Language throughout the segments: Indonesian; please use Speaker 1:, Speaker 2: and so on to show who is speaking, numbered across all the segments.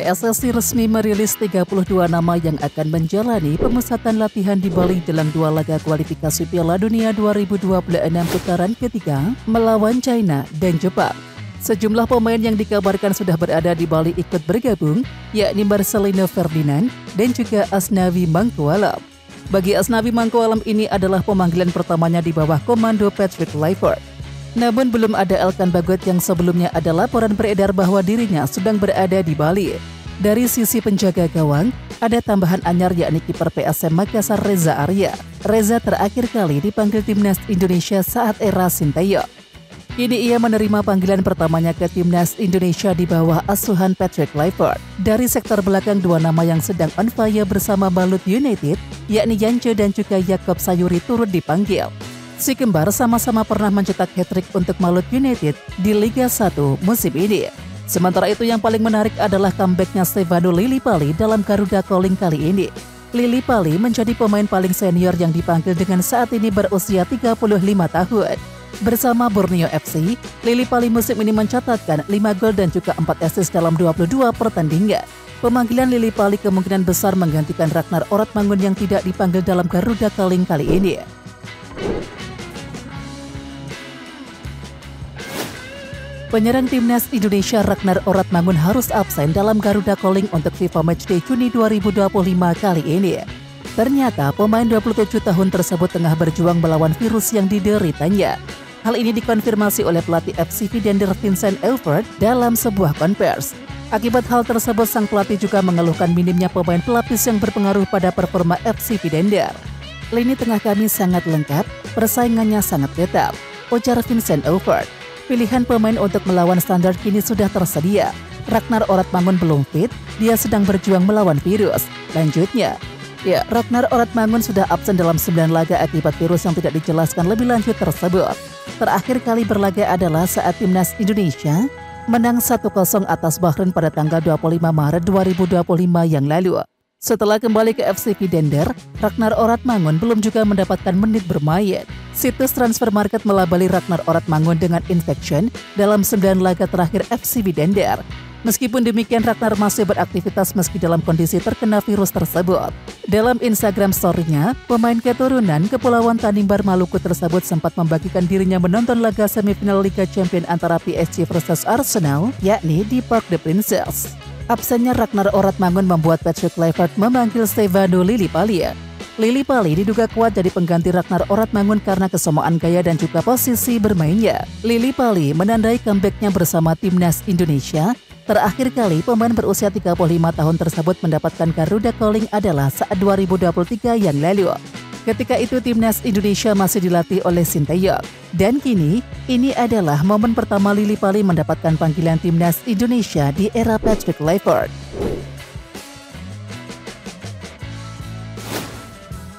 Speaker 1: PSSI resmi merilis 32 nama yang akan menjalani pemusatan latihan di Bali dalam 2 laga kualifikasi Piala Dunia 2026 putaran ketiga melawan China dan Jepang. Sejumlah pemain yang dikabarkan sudah berada di Bali ikut bergabung, yakni Marcelino Ferdinand dan juga Asnawi Mangkualam. Bagi Asnawi Mangkualam ini adalah pemanggilan pertamanya di bawah komando Patrick Kluivert. Namun belum ada Elkan Bagot yang sebelumnya ada laporan beredar bahwa dirinya sedang berada di Bali. Dari sisi penjaga gawang, ada tambahan anyar yakni kiper PSM Makassar Reza Arya. Reza terakhir kali dipanggil timnas Indonesia saat era Sintayong. Kini ia menerima panggilan pertamanya ke timnas Indonesia di bawah asuhan Patrick Kluivert. Dari sektor belakang, 2 nama yang sedang on fire bersama Malut United, yakni Yance dan juga Yakob Sayuri turut dipanggil. Si kembar sama-sama pernah mencetak hat-trick untuk Malut United di Liga 1 musim ini. Sementara itu yang paling menarik adalah comebacknya Stefano Lillipali dalam Garuda Calling kali ini. Lillipali menjadi pemain paling senior yang dipanggil dengan saat ini berusia 35 tahun. Bersama Borneo FC, Lillipali musim ini mencatatkan 5 gol dan juga 4 assist dalam 22 pertandingan. Pemanggilan Lillipali kemungkinan besar menggantikan Ragnar Oratmangun yang tidak dipanggil dalam Garuda Calling kali ini. Penyerang timnas Indonesia Ragnar Oratmangun harus absen dalam Garuda Calling untuk FIFA Matchday Juni 2025 kali ini. Ternyata pemain 27 tahun tersebut tengah berjuang melawan virus yang dideritanya. Hal ini dikonfirmasi oleh pelatih FC Vidender Vincent Elfert dalam sebuah konvers. Akibat hal tersebut, sang pelatih juga mengeluhkan minimnya pemain pelapis yang berpengaruh pada performa FC Vidender. Lini tengah kami sangat lengkap, persaingannya sangat ketat, ujar Vincent Elfert. Pilihan pemain untuk melawan standar kini sudah tersedia. Ragnar Oratmangun belum fit, dia sedang berjuang melawan virus. Lanjutnya, Ragnar Oratmangun sudah absen dalam 9 laga akibat virus yang tidak dijelaskan lebih lanjut tersebut. Terakhir kali berlaga adalah saat timnas Indonesia menang 1-0 atas Bahrain pada tanggal 25 Maret 2025 yang lalu. Setelah kembali ke FC Vidender, Ragnar Oratmangun belum juga mendapatkan menit bermain. Situs Transfer Market melabeli Ragnar Oratmangun dengan infection dalam 9 laga terakhir FC Vidender. Meskipun demikian, Ragnar masih beraktivitas meski dalam kondisi terkena virus tersebut. Dalam Instagram story-nya, pemain keturunan Kepulauan Tanimbar Maluku tersebut sempat membagikan dirinya menonton laga semifinal Liga Champions antara PSG versus Arsenal, yakni di Parc des Princes. Absennya Ragnar Oratmangun membuat Patrick Kluivert memanggil Stefano Lillipali. Lillipali diduga kuat jadi pengganti Ragnar Oratmangun karena kesamaan gaya dan juga posisi bermainnya. Lillipali menandai comeback-nya bersama timnas Indonesia. Terakhir kali pemain berusia 35 tahun tersebut mendapatkan Garuda Calling adalah saat 2023 yang lalu. Ketika itu timnas Indonesia masih dilatih oleh Sintayong. Dan kini, ini adalah momen pertama Lillipali mendapatkan panggilan timnas Indonesia di era Patrick Kluivert.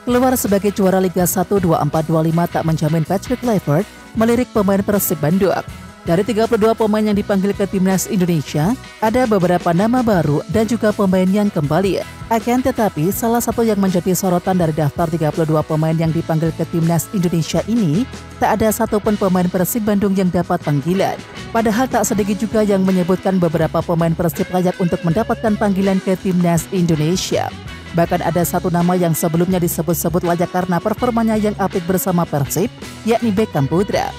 Speaker 1: Keluar sebagai juara Liga 1 24-25 tak menjamin Patrick Kluivert melirik pemain Persib Bandung. Dari 32 pemain yang dipanggil ke timnas Indonesia, ada beberapa nama baru dan juga pemain yang kembali. Akan tetapi, salah satu yang menjadi sorotan dari daftar 32 pemain yang dipanggil ke timnas Indonesia ini, tak ada satupun pemain Persib Bandung yang dapat panggilan. Padahal tak sedikit juga yang menyebutkan beberapa pemain Persib layak untuk mendapatkan panggilan ke timnas Indonesia. Bahkan ada satu nama yang sebelumnya disebut-sebut layak karena performanya yang apik bersama Persib, yakni Beckham Putra.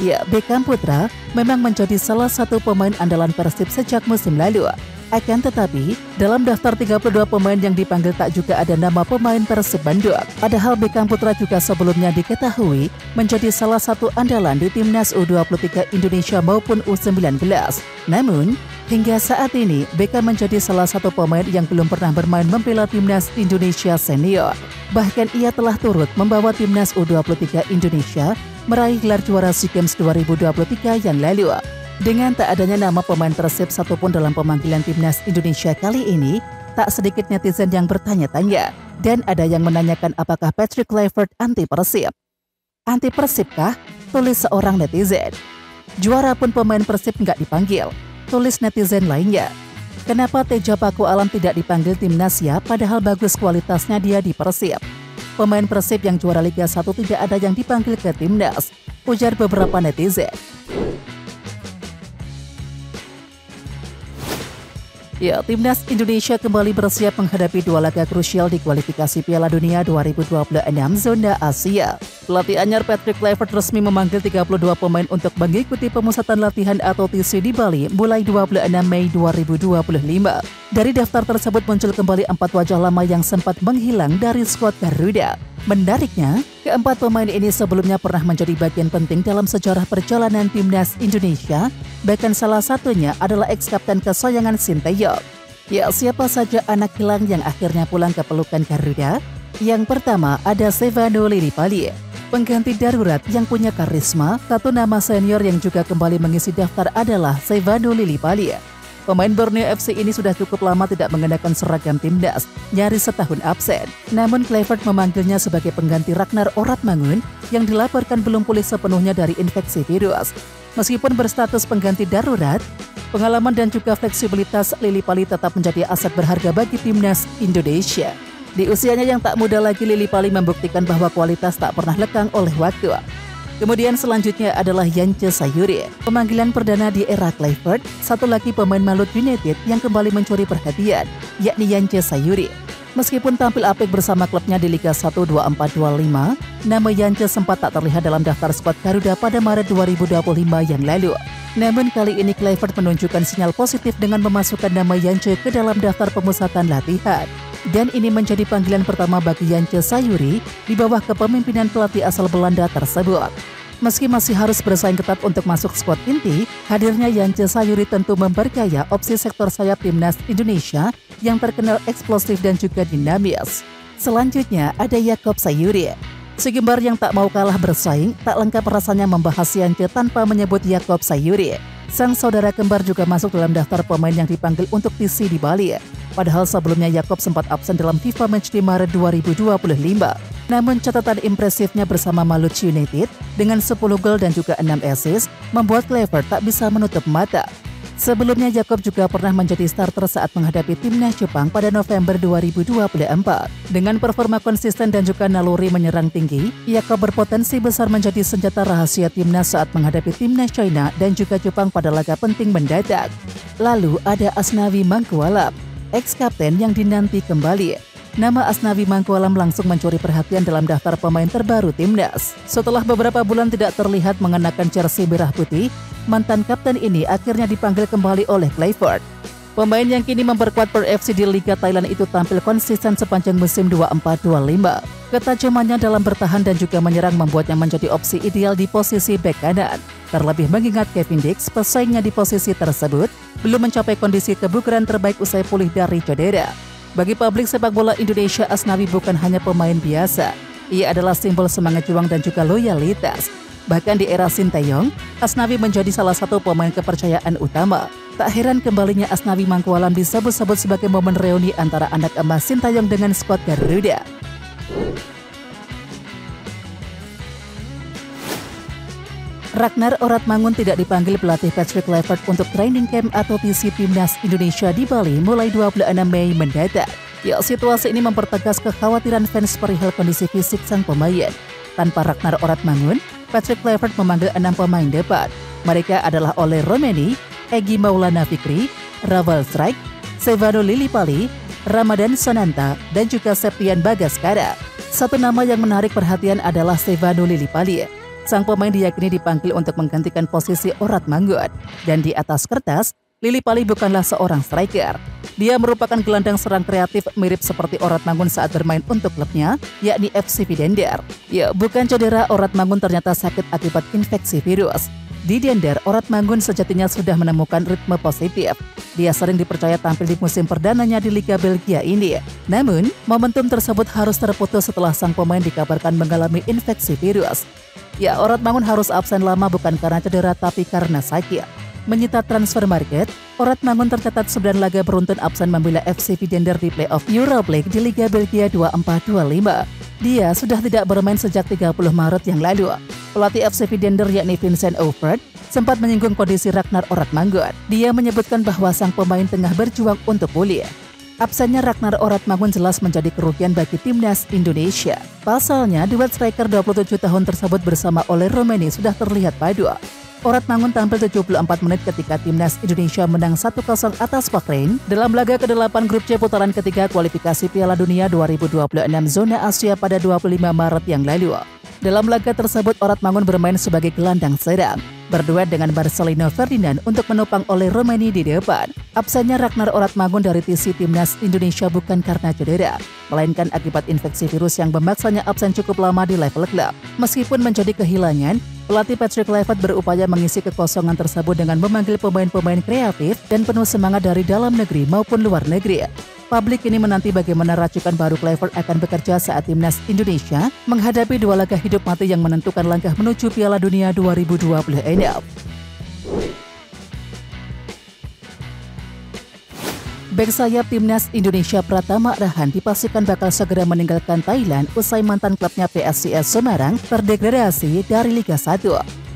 Speaker 1: Beckham Putra memang menjadi salah satu pemain andalan Persib sejak musim lalu. Akan tetapi, dalam daftar 32 pemain yang dipanggil tak juga ada nama pemain Persib Bandung. Padahal Beckham Putra juga sebelumnya diketahui menjadi salah satu andalan di timnas U23 Indonesia maupun U19. Namun, hingga saat ini, Beckham menjadi salah satu pemain yang belum pernah bermain membela timnas Indonesia senior. Bahkan ia telah turut membawa timnas U23 Indonesia meraih gelar juara SEA Games 2023 yang lalu. Dengan tak adanya nama pemain Persib satupun dalam pemanggilan timnas Indonesia kali ini, tak sedikit netizen yang bertanya-tanya. Dan ada yang menanyakan apakah Patrick Kluivert anti Persib. Anti Persib kah? Tulis seorang netizen. Juara pun pemain Persib nggak dipanggil, tulis netizen lainnya. Kenapa Teja Paku Alam tidak dipanggil timnas ya, padahal bagus kualitasnya dia di Persib. Pemain Persib yang juara Liga 1 tidak ada yang dipanggil ke timnas, ujar beberapa netizen. Ya, Timnas Indonesia kembali bersiap menghadapi dua laga krusial di kualifikasi Piala Dunia 2026 zona Asia. Pelatih anyar Patrick Kluivert resmi memanggil 32 pemain untuk mengikuti pemusatan latihan atau TC di Bali mulai 26 Mei 2025. Dari daftar tersebut muncul kembali 4 wajah lama yang sempat menghilang dari skuad Garuda. Menariknya, keempat pemain ini sebelumnya pernah menjadi bagian penting dalam sejarah perjalanan Timnas Indonesia, bahkan salah satunya adalah ex-kapten kesayangan Sinteyong. Ya, siapa saja anak hilang yang akhirnya pulang ke pelukan Garuda? Yang pertama ada Stefano Lillipali, pengganti darurat yang punya karisma. Satu nama senior yang juga kembali mengisi daftar adalah Stefano Lillipali. Pemain Borneo FC ini sudah cukup lama tidak mengenakan seragam timnas, nyaris setahun absen. Namun Kluivert memanggilnya sebagai pengganti Ragnar Oratmangun yang dilaporkan belum pulih sepenuhnya dari infeksi virus. Meskipun berstatus pengganti darurat, pengalaman dan juga fleksibilitas Lillipali tetap menjadi aset berharga bagi timnas Indonesia. Di usianya yang tak muda lagi, Lillipali membuktikan bahwa kualitas tak pernah lekang oleh waktu. Kemudian selanjutnya adalah Yance Sayuri, pemanggilan perdana di era Kluivert. Satu lagi pemain Malut United yang kembali mencuri perhatian, yakni Yance Sayuri. Meskipun tampil apik bersama klubnya di Liga 1 24-25, nama Yance sempat tak terlihat dalam daftar skuad Garuda pada Maret 2025 yang lalu. Namun kali ini Kluivert menunjukkan sinyal positif dengan memasukkan nama Yance ke dalam daftar pemusatan latihan. Dan ini menjadi panggilan pertama bagi Yance Sayuri di bawah kepemimpinan pelatih asal Belanda tersebut. Meski masih harus bersaing ketat untuk masuk skuad inti, hadirnya Yance Sayuri tentu memperkaya opsi sektor sayap timnas Indonesia yang terkenal eksplosif dan juga dinamis. Selanjutnya ada Jakob Sayuri. Si kembar yang tak mau kalah bersaing, tak lengkap rasanya membahas Yance tanpa menyebut Jakob Sayuri. Sang saudara kembar juga masuk dalam daftar pemain yang dipanggil untuk TC di Bali. Padahal sebelumnya Jakob sempat absen dalam FIFA Matchday Maret 2025. Namun catatan impresifnya bersama Malut United dengan 10 gol dan juga 6 assist membuat Kluivert tak bisa menutup mata. Sebelumnya Jakob juga pernah menjadi starter saat menghadapi timnas Jepang pada November 2024. Dengan performa konsisten dan juga naluri menyerang tinggi, Jakob berpotensi besar menjadi senjata rahasia timnas saat menghadapi timnas China dan juga Jepang pada laga penting mendatang. Lalu ada Asnawi Mangkualam, ex-kapten yang dinanti kembali. Nama Asnawi Mangkualam langsung mencuri perhatian dalam daftar pemain terbaru timnas. Setelah beberapa bulan tidak terlihat mengenakan jersey merah putih, mantan kapten ini akhirnya dipanggil kembali oleh Kluivert. Pemain yang kini memperkuat PERFC di Liga Thailand itu tampil konsisten sepanjang musim 24-25. Ketajamannya dalam bertahan dan juga menyerang membuatnya menjadi opsi ideal di posisi bek kanan. Terlebih mengingat Kevin Dix, pesaingnya di posisi tersebut, belum mencapai kondisi kebugaran terbaik usai pulih dari cedera. Bagi publik sepak bola Indonesia, Asnawi bukan hanya pemain biasa. Ia adalah simbol semangat juang dan juga loyalitas. Bahkan di era Sinteyong, Asnawi menjadi salah satu pemain kepercayaan utama. Tak heran kembalinya Asnawi Mangkualam disebut-sebut sebagai momen reuni antara anak emas Sinteyong dengan skuad Garuda. Ragnar Oratmangun tidak dipanggil pelatih Patrick Kluivert untuk training camp atau TC Timnas Indonesia di Bali mulai 26 Mei mendatang. Ya, situasi ini mempertegas kekhawatiran fans perihal kondisi fisik sang pemain. Tanpa Ragnar Oratmangun, Patrick Kluivert memanggil 6 pemain depan. Mereka adalah Ole Romeni, Egy Maulana Fikri, Raval Strike, Stefano Lillipali, Ramadan Sananta, dan juga Septian Bagaskara. Satu nama yang menarik perhatian adalah Stefano Lillipali. Sang pemain diyakini dipanggil untuk menggantikan posisi Oratmangun. Dan di atas kertas, Lillipali bukanlah seorang striker. Dia merupakan gelandang serang kreatif mirip seperti Oratmangun saat bermain untuk klubnya, yakni FC Dender. Ya, bukan cedera, Oratmangun ternyata sakit akibat infeksi virus. Di Dender, Oratmangun sejatinya sudah menemukan ritme positif. Dia sering dipercaya tampil di musim perdananya di Liga Belgia ini. Namun, momentum tersebut harus terputus setelah sang pemain dikabarkan mengalami infeksi virus. Ya, Oratmangun harus absen lama bukan karena cedera tapi karena sakit. Menyita transfer market, Oratmangun tercatat 9 laga beruntun absen membela FC Dender di playoff Europa League di Liga Belgia 24-25. Dia sudah tidak bermain sejak 30 Maret yang lalu. Pelatih FC Dender yakni Vincent Overt sempat menyinggung kondisi Ragnar Oratmangun. Dia menyebutkan bahwa sang pemain tengah berjuang untuk pulih. Absennya Ragnar Oratmangun jelas menjadi kerugian bagi timnas Indonesia. Pasalnya, duet striker 27 tahun tersebut bersama Ole Romeni sudah terlihat padu. Oratmangun tampil 74 menit ketika timnas Indonesia menang 1-0 atas Bahrain dalam laga ke-8 grup C putaran ketiga kualifikasi Piala Dunia 2026 zona Asia pada 25 Maret yang lalu. Dalam laga tersebut, Oratmangun bermain sebagai gelandang serang, berduet dengan Marcelino Ferdinand untuk menopang oleh Romani di depan. Absennya Ragnar Oratmangun dari TC Timnas Indonesia bukan karena cedera, melainkan akibat infeksi virus yang memaksanya absen cukup lama di level klub. Meskipun menjadi kehilangan, pelatih Patrick Kluivert berupaya mengisi kekosongan tersebut dengan memanggil pemain-pemain kreatif dan penuh semangat dari dalam negeri maupun luar negeri. Publik ini menanti bagaimana racikan baru Kluivert akan bekerja saat timnas Indonesia menghadapi dua laga hidup mati yang menentukan langkah menuju Piala Dunia 2026. Bek sayap timnas Indonesia Pratama Arhan dipastikan bakal segera meninggalkan Thailand usai mantan klubnya PSIS Semarang terdegradasi dari Liga 1.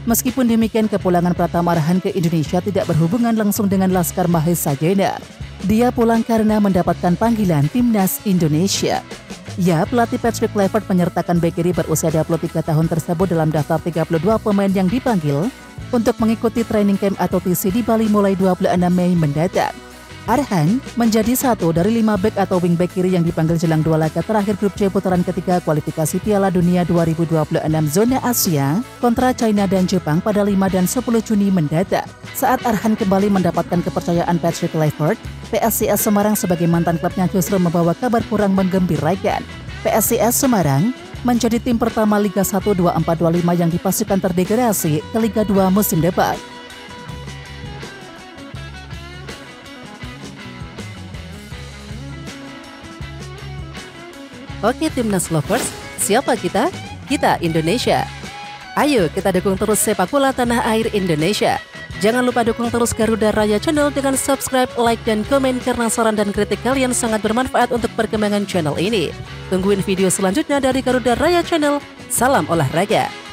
Speaker 1: Meskipun demikian, kepulangan Pratama Arhan ke Indonesia tidak berhubungan langsung dengan Laskar Mahesa Jenar. Dia pulang karena mendapatkan panggilan timnas Indonesia. Ya, pelatih Patrick Kluivert menyertakan bek kiri berusia 23 tahun tersebut dalam daftar 32 pemain yang dipanggil untuk mengikuti training camp atau TC di Bali mulai 26 Mei mendatang. Arhan menjadi satu dari 5 bek atau wingback kiri yang dipanggil jelang dua laga terakhir grup C putaran ketiga kualifikasi Piala Dunia 2026 zona Asia kontra China dan Jepang pada 5 dan 10 Juni mendatang. Saat Arhan kembali mendapatkan kepercayaan Patrick Kluivert, PSIS Semarang sebagai mantan klubnya justru membawa kabar kurang menggembirakan. PSIS Semarang menjadi tim pertama Liga 1 24-25 yang dipastikan terdegradasi ke Liga 2 musim depan. Oke Timnas Lovers, siapa kita? Kita Indonesia. Ayo kita dukung terus sepak bola tanah air Indonesia. Jangan lupa dukung terus Garuda Raya Channel dengan subscribe, like, dan komen karena saran dan kritik kalian sangat bermanfaat untuk perkembangan channel ini. Tungguin video selanjutnya dari Garuda Raya Channel. Salam olahraga.